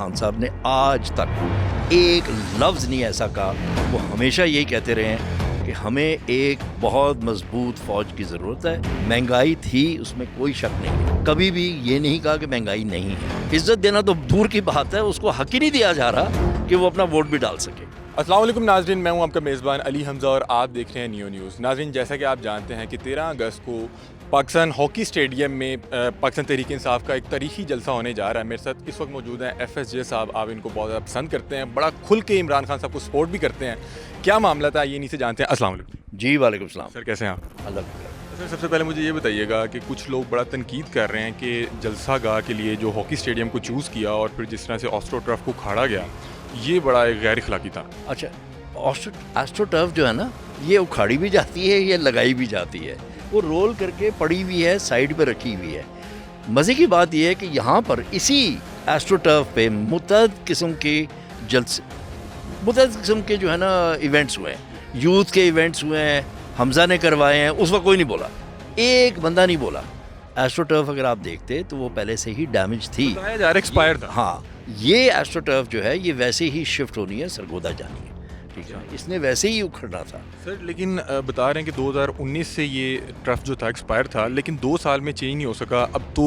खान साहब ने आज तक एक लफ्ज़ नहीं ऐसा कहा। वो हमेशा यही कहते रहे हैं कि हमें एक बहुत मजबूत फ़ौज की ज़रूरत है। महंगाई थी, उसमें कोई शक नहीं है। कभी भी ये नहीं कहा कि महंगाई नहीं है। इज़्ज़त देना तो दूर की बात है, उसको हक ही नहीं दिया जा रहा कि वो अपना वोट भी डाल सके। अस्सलाम वालेकुम नाज़रीन, मैं हूं आपका मेज़बान अली हमज़ा और आप देख रहे हैं नियो न्यूज़। नाज़रीन, जैसा कि आप जानते हैं कि 13 अगस्त को पाकिस्तान हॉकी स्टेडियम में पाकिस्तान तहरीक इंसाफ का एक तारीखी जलसा होने जा रहा है। मेरे साथ इस वक्त मौजूद हैं FSJ साहब। आप इनको बहुत ज़्यादा पसंद करते हैं, बड़ा खुल के इमरान खान साहब को सपोर्ट भी करते हैं। क्या मामला था ये नहीं से जानते हैं। अस्सलाम वालेकुम। जी वालेकुम सलाम। सर कैसे हैं आप? अल्लाह। सर सबसे पहले मुझे ये बताइएगा कि कुछ लोग बड़ा तनकीद कर रहे हैं कि जलसा गाह के लिए जो हॉकी स्टेडियम को चूज़ किया और फिर जिस तरह से ऑस्ट्रो टर्फ को खाड़ा गया, ये बड़ा एक गैर इखलाकी था। अच्छा, एस्ट्रो टर्फ जो है ना, ये उखाड़ी भी जाती है, ये लगाई भी जाती है। वो रोल करके पड़ी हुई है, साइड पे रखी हुई है। मज़े की बात यह है कि यहाँ पर इसी एस्ट्रो टर्फ पे मुतअद्दिद किस्म के जलसे, मुतअद्दिद किस्म के जो है ना इवेंट्स हुए हैं। यूथ के इवेंट्स हुए हैं, हमजा ने करवाए हैं। उस वक्त कोई नहीं बोला, एक बंदा नहीं बोला। एस्ट्रो टर्फ अगर आप देखते तो वो पहले से ही डैमेज थी, बताया जा रहा है एक्सपायर था। हाँ, ये एस्ट्रो टर्फ जो है ये वैसे ही शिफ्ट होनी है, सरगोदा जानी है। ठीक है, इसने वैसे ही उखड़ना था। सर लेकिन बता रहे हैं कि 2019 से ये टर्फ जो था एक्सपायर था, लेकिन 2 साल में चेंज नहीं हो सका। अब तो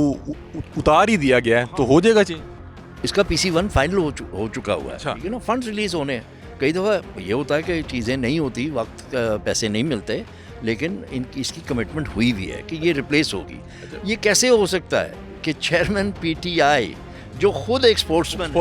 उतार ही दिया गया है, तो हो जाएगा चेंज। इसका PC1 फाइनल हो चुका हुआ है। अच्छा। ठीक है ना, फंड्स रिलीज होने हैं। कई दफ़ा ये होता है कि चीज़ें नहीं होती, वक्त पैसे नहीं मिलते, लेकिन इसकी कमिटमेंट हुई भी है कि ये रिप्लेस होगी। ये कैसे हो सकता है कि चेयरमैन PTI जो खुद एक स्पोर्ट्समैन,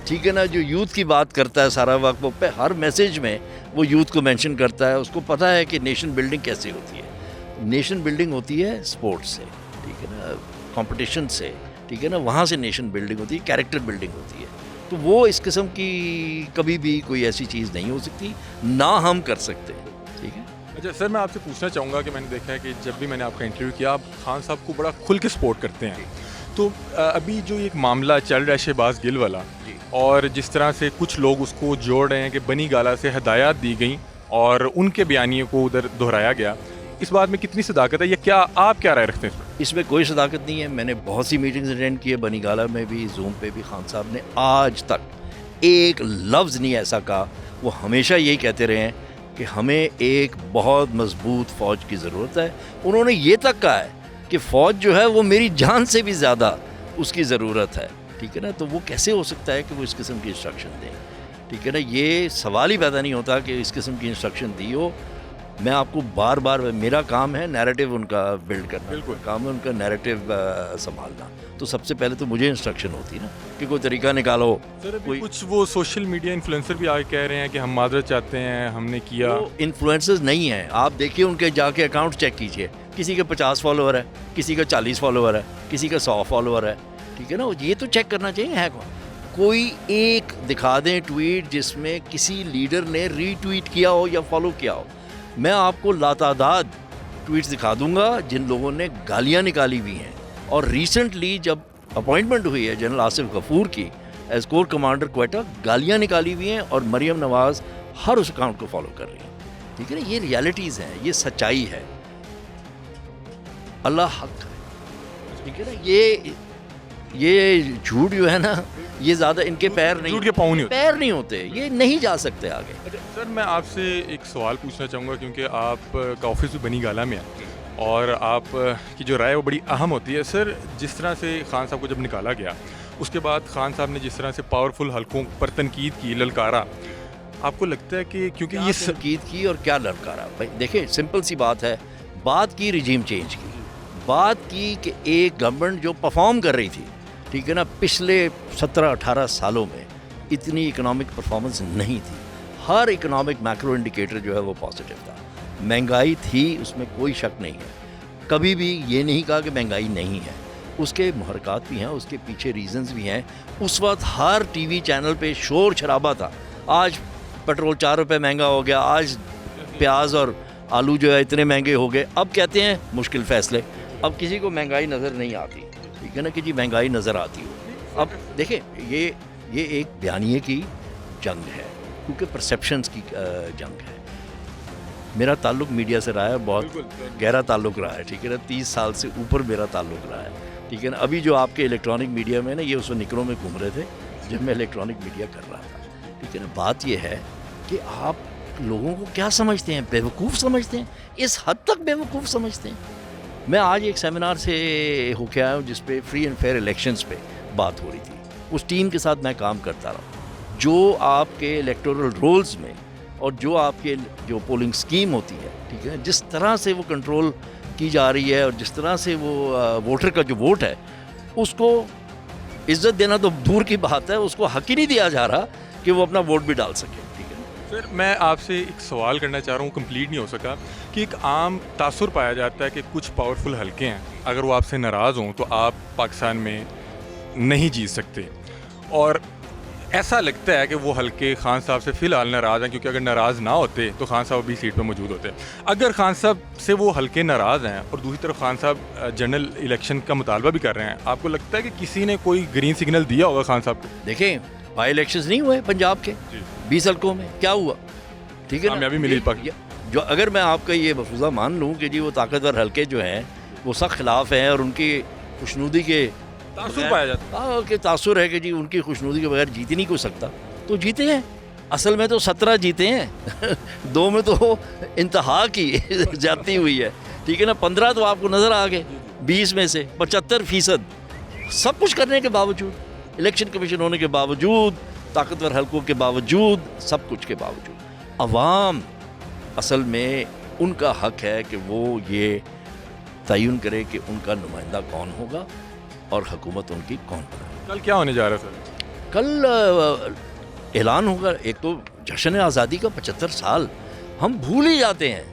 ठीक है ना, जो यूथ की बात करता है सारा वक्त, वो हर मैसेज में वो यूथ को मेंशन करता है। उसको पता है कि नेशन बिल्डिंग कैसे होती है। नेशन बिल्डिंग होती है स्पोर्ट्स से, ठीक है ना, कंपटीशन से, ठीक है ना, वहाँ से नेशन बिल्डिंग होती है, कैरेक्टर बिल्डिंग होती है। तो वो इस किस्म की कभी भी कोई ऐसी चीज़ नहीं हो सकती, ना हम कर सकते। ठीक है। अच्छा सर, मैं आपसे पूछना चाहूँगा कि मैंने देखा है कि जब भी मैंने आपका इंटरव्यू किया, आप खान साहब को बड़ा खुल के सपोर्ट करते हैं। तो अभी जो एक मामला चल रहा है शहबाज गिल वाला, और जिस तरह से कुछ लोग उसको जोड़ रहे हैं कि बनी गाला से हदायत दी गई और उनके बयानियों को उधर दोहराया गया, इस बात में कितनी सदाकत है, या क्या आप क्या राय रखते हैं इसमें? इसमें कोई सदाकत नहीं है। मैंने बहुत सी मीटिंग्स अटेंड की है, बनी गाला में भी, जूम पे भी। खान साहब ने आज तक एक लफ्ज़ नहीं ऐसा कहा। वो हमेशा यही कहते रहे हैं कि हमें एक बहुत मजबूत फ़ौज की ज़रूरत है। उन्होंने ये तक कहा है कि फ़ौज जो है वो मेरी जान से भी ज़्यादा उसकी ज़रूरत है। ठीक है ना, तो वो कैसे हो सकता है कि वो इस किस्म की इंस्ट्रक्शन दें? ठीक है ना, ये सवाल ही पैदा नहीं होता कि इस किस्म की इंस्ट्रक्शन दी हो। मैं आपको बार बार, मेरा काम है नैरेटिव उनका बिल्ड करना, बिल्कुल काम है उनका नैरेटिव संभालना। तो सबसे पहले तो मुझे इंस्ट्रक्शन होती ना कि कोई तरीका निकालो। सर कोई कुछ वो सोशल मीडिया इन्फ्लुएंसर भी आगे कह रहे हैं कि हम माजरत चाहते हैं, हमने किया। वो इन्फ्लुएंसर्स नहीं हैं। आप देखिए उनके जाके अकाउंट चेक कीजिए, किसी के 50 फॉलोअर है, किसी का 40 फॉलोअर है, किसी का 100 फॉलोअर है। ठीक है ना, ये तो चेक करना चाहिए है कौन। कोई एक दिखा दें ट्वीट जिसमें किसी लीडर ने रीट्वीट किया हो या फॉलो किया हो। मैं आपको लातादाद ट्वीट्स दिखा दूंगा जिन लोगों ने गालियां निकाली हुई हैं। और रिसेंटली जब अपॉइंटमेंट हुई है जनरल आसिफ गफूर की एज कोर कमांडर क्वेटा, गालियां निकाली हुई हैं और मरियम नवाज़ हर उस अकाउंट को फॉलो कर रही हैं। ठीक है ना, ये रियलिटीज़ हैं, ये सच्चाई है। अल्लाह हक है। ठीक है ना, ये झूठ जो है ना, ये ज़्यादा इनके पैर नहीं, झूठ के पाँव नहीं होते। पैर नहीं होते, ये नहीं जा सकते आगे। अच्छा सर, मैं आपसे एक सवाल पूछना चाहूँगा, क्योंकि आप का ऑफिस भी बनी गाला में है और आप की जो राय है वो बड़ी अहम होती है। सर जिस तरह से खान साहब को जब निकाला गया, उसके बाद खान साहब ने जिस तरह से पावरफुल हलकों पर तनकीद की, ललकारा, आपको लगता है कि क्योंकि ये तनकीद की और क्या ललकारा? भाई देखिए, सिंपल सी बात है। बात की रिजीम चेंज की, बात की कि एक गवर्नमेंट जो परफॉर्म कर रही थी, ठीक है ना, पिछले 17-18 सालों में इतनी इकोनॉमिक परफॉर्मेंस नहीं थी। हर इकोनॉमिक मैक्रो इंडिकेटर जो है वो पॉजिटिव था। महंगाई थी, उसमें कोई शक नहीं है। कभी भी ये नहीं कहा कि महंगाई नहीं है। उसके मुहरकात भी हैं, उसके पीछे रीजंस भी हैं। उस वक्त हर TV चैनल पे शोर शराबा था। आज पेट्रोल 4 रुपये महंगा हो गया, आज प्याज और आलू जो है इतने महंगे हो गए। अब कहते हैं मुश्किल फ़ैसले। अब किसी को महंगाई नज़र नहीं आती, ठीक है ना, कि जी महंगाई नज़र आती हो। अब देखिए, ये एक बयानिए की जंग है, क्योंकि परसेप्शंस की जंग है। मेरा ताल्लुक़ मीडिया से रहा है, बहुत गहरा ताल्लुक़ रहा है। ठीक है ना, 30 साल से ऊपर मेरा ताल्लुक़ रहा है। ठीक है ना, अभी जो आपके इलेक्ट्रॉनिक मीडिया में ना, ये उस निकरों में घूम रहे थे, جب میں الیکٹرانک میڈیا کر رہا تھا. ٹھیک ہے نا. بات یہ ہے کہ آپ لوگوں کو کیا سمجھتے ہیں, بیوقوف سمجھتے ہیں, اس حد تک بیوقوف سمجھتے ہیں. میں آج ایک سیمینار سے ہو کے آیا ہوں جس پہ فری اینڈ فیئر الیکشنز پہ بات ہو رہی تھی. اس ٹیم کے ساتھ میں کام کرتا رہا. جو آپ کے الیکٹورل رولز میں اور جو آپ کے جو پولنگ سکیم ہوتی ہے, ٹھیک ہے, جس طرح سے وہ کنٹرول کی جا رہی ہے اور جس طرح سے وہ ووٹر کا جو ووٹ ہے اس کو عزت دینا تو دور کی بات ہے, اس کو حق ہی نہیں دیا جا رہا کہ وہ اپنا ووٹ بھی ڈال سکے. ٹھیک ہے. سر میں آپ سے ایک سوال کرنا چاہ رہا ہوں, کمپلیٹ نہیں ہو سکا, کہ ایک عام تاثر پایا جاتا ہے کہ کچھ پاورفل حلقے ہیں, اگر وہ آپ سے ناراض ہوں تو آپ پاکستان میں نہیں جیت سکتے, اور ایسا لگتا ہے کہ وہ حلقے خان صاحب سے فی الحال ناراض ہیں, کیونکہ اگر ناراض نہ ہوتے تو خان صاحب ابھی سیٹ پہ موجود ہوتے. اگر خان صاحب سے وہ حلقے ناراض ہیں اور دوسری طرف خان صاحب جنرل الیکشن کا مطالبہ بھی کر رہے ہیں, آپ کو لگتا ہے کہ کسی نے کوئی گرین سگنل دیا ہوگا خان صاحب کو؟ دیکھیں بائی الیکشنز نہیں ہوئے پنجاب کے 20 حلقوں میں, کیا ہوا؟ ٹھیک ہے, کامیابی ملی جو اگر میں آپ کا یہ مفروضہ مان لوں کہ جی وہ طاقتور حلقے جو ہیں وہ سخت خلاف ہیں اور ان کی خوشنودی کے تاثر پایا جاتا ہے کہ تاثر ہے کہ جی ان کی خوشنودی کے بغیر جیت ہی نہیں کوئی سکتا, تو جیتے ہیں. اصل میں تو 17 جیتے ہیں, 2 میں تو انتہا کی زیادتی ہوئی ہے. ٹھیک ہے نا. 15 تو آپ کو نظر آ گئے, 20 میں سے 75% سب کچھ کرنے کے باوجود, الیکشن کمیشن ہونے کے باوجود, طاقتور حلقوں کے باوجود, سب کچھ کے باوجود, عوام اصل میں ان کا حق ہے کہ وہ یہ تعین کرے کہ ان کا نمائندہ کون ہوگا اور حکومت ان کی کون بنائے. کل کیا ہونے جا رہا ہے سر؟ کل اعلان ہوگا. ایک تو جشن آزادی کا 75 سال ہم بھول ہی جاتے ہیں.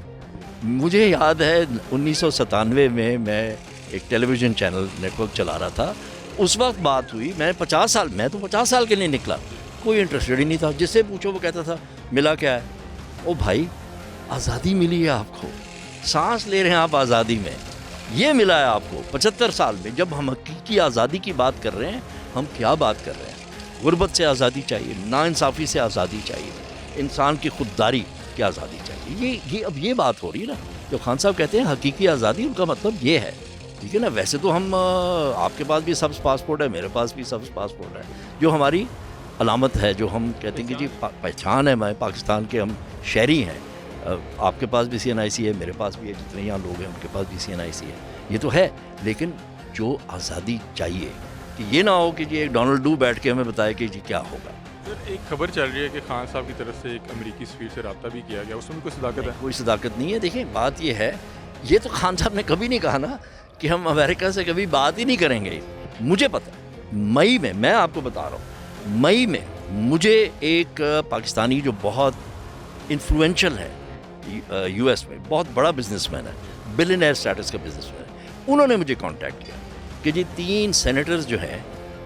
مجھے یاد ہے 1997 میں ایک ٹیلی ویژن چینل نیٹ ورک چلا رہا تھا, اس وقت بات ہوئی, میں تو 50 سال کے لیے نکلا, کوئی انٹرسٹڈ ہی نہیں تھا. جس سے پوچھو وہ کہتا تھا ملا کیا ہے؟ او بھائی آزادی ملی ہے آپ کو, سانس لے رہے ہیں آپ آزادی میں, یہ ملا ہے آپ کو 75 سال میں. جب ہم حقیقی آزادی کی بات کر رہے ہیں, ہم کیا بات کر رہے ہیں؟ غربت سے آزادی چاہیے, ناانصافی سے آزادی چاہیے, انسان کی خودداری کی آزادی چاہیے. اب یہ بات ہو رہی ہے نا. جو خان صاحب کہتے ہیں حقیقی آزادی, ان کا مطلب یہ ہے. ٹھیک ہے نا. ویسے تو ہم آپ کے پاس بھی سبز پاسپورٹ ہے, میرے پاس بھی سبز پاسپورٹ ہے, جو ہماری علامت ہے, جو ہم کہتے ہیں کہ جی پہچان ہے, میں پاکستان کے ہم شہری ہیں. آپ کے پاس بھی CNIC ہے, میرے پاس بھی ہے, جتنے یہاں لوگ ہیں ان کے پاس بھی CNIC ہے, یہ تو ہے. لیکن جو آزادی چاہیے کہ یہ نہ ہو کہ جی ایک ڈونلڈ ڈو بیٹھ کے ہمیں بتائے کہ جی کیا ہوگا. سر ایک خبر چل رہی ہے کہ خان صاحب کی طرف سے ایک امریکی سفیر سے رابطہ بھی کیا گیا, اس میں بھی کوئی صداقت ہے؟ کوئی صداقت نہیں ہے. دیکھیں بات یہ ہے, یہ تو خان صاحب نے کبھی نہیں کہا نا کہ ہم امریکہ سے کبھی بات ہی نہیں کریں گے. مجھے پتہ, مئی میں آپ کو بتا رہا ہوں, مئی میں مجھے ایک پاکستانی جو بہت انفلوئنشل ہے US میں, بہت بڑا بزنس مین ہے, بلینئر اسٹیٹس کا بزنس مین ہے, انہوں نے مجھے کانٹیکٹ کیا کہ جی 3 سینیٹرز جو ہیں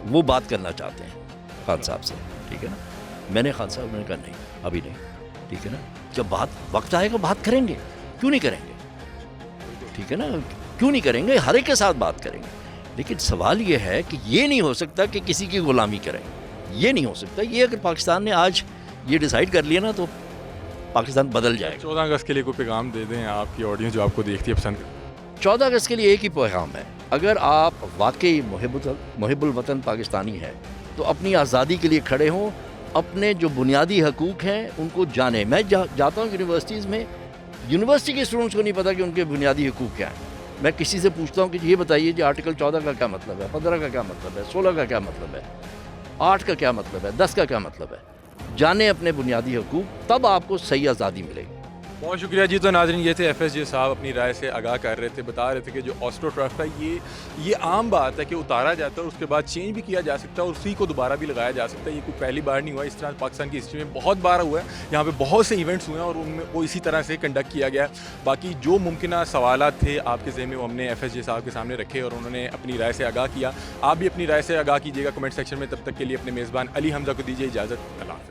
وہ بات کرنا چاہتے ہیں خان صاحب سے. ٹھیک ہے نا. میں نے خان صاحب نے کہا نہیں, ابھی نہیں. ٹھیک ہے نا. جب وقت آئے گا بات کریں گے, کیوں نہیں کریں گے؟ ٹھیک ہے نا. کیوں نہیں کریں گے, ہر ایک کے ساتھ بات کریں گے. لیکن سوال یہ ہے کہ یہ نہیں ہو سکتا کہ کسی کی غلامی کریں, یہ نہیں ہو سکتا. یہ اگر پاکستان نے آج یہ ڈیسائیڈ کر لیا نا تو پاکستان بدل جائے گا. 14 اگست کے لیے کوئی پیغام دے دیں آپ کی آڈینس جو آپ کو دیکھتی ہے, پسند کرتی ہے. 14 اگست کے لیے ایک ہی پیغام ہے, اگر آپ واقعی محب الوطن پاکستانی ہیں تو اپنی آزادی کے لیے کھڑے ہوں, اپنے جو بنیادی حقوق ہیں ان کو جانیں. میں جاتا ہوں یونیورسٹیز میں, یونیورسٹی کے اسٹوڈنٹس کو نہیں پتا کہ ان کے بنیادی حقوق کیا ہیں. میں کسی سے پوچھتا ہوں کہ یہ بتائیے جی آرٹیکل 14 کا کیا مطلب ہے, 15 کا کیا مطلب ہے, 16 کا کیا مطلب ہے, 8 کا کیا مطلب ہے, 10 کا کیا مطلب ہے. جانیں اپنے بنیادی حقوق, تب آپ کو صحیح آزادی ملے گی. بہت شکریہ جی. تو ناظرین یہ تھے FSJ صاحب, اپنی رائے سے آگاہ کر رہے تھے, بتا رہے تھے کہ جو آسٹرو ٹرف تھا یہ عام بات ہے کہ اتارا جاتا ہے اور اس کے بعد چینج بھی کیا جا سکتا ہے اور اسی کو دوبارہ بھی لگایا جا سکتا ہے. یہ کوئی پہلی بار نہیں ہوا, اس طرح پاکستان کی ہسٹری میں بہت بار ہوا ہے. یہاں پہ بہت سے ایونٹس ہوئے ہیں اور ان میں وہ اسی طرح سے کنڈکٹ کیا گیا ہے. باقی جو ممکنہ سوالات تھے آپ کے ذہن میں وہ ہم نے FSJ صاحب کے سامنے رکھے اور انہوں نے اپنی رائے سے آگاہ کیا. آپ بھی اپنی رائے سے آگاہ کیجیے گا کمنٹ سیکشن میں. تب تک کے لیے اپنے میزبان علی حمزہ کو دیجیے اجازت. اللہ حافظ.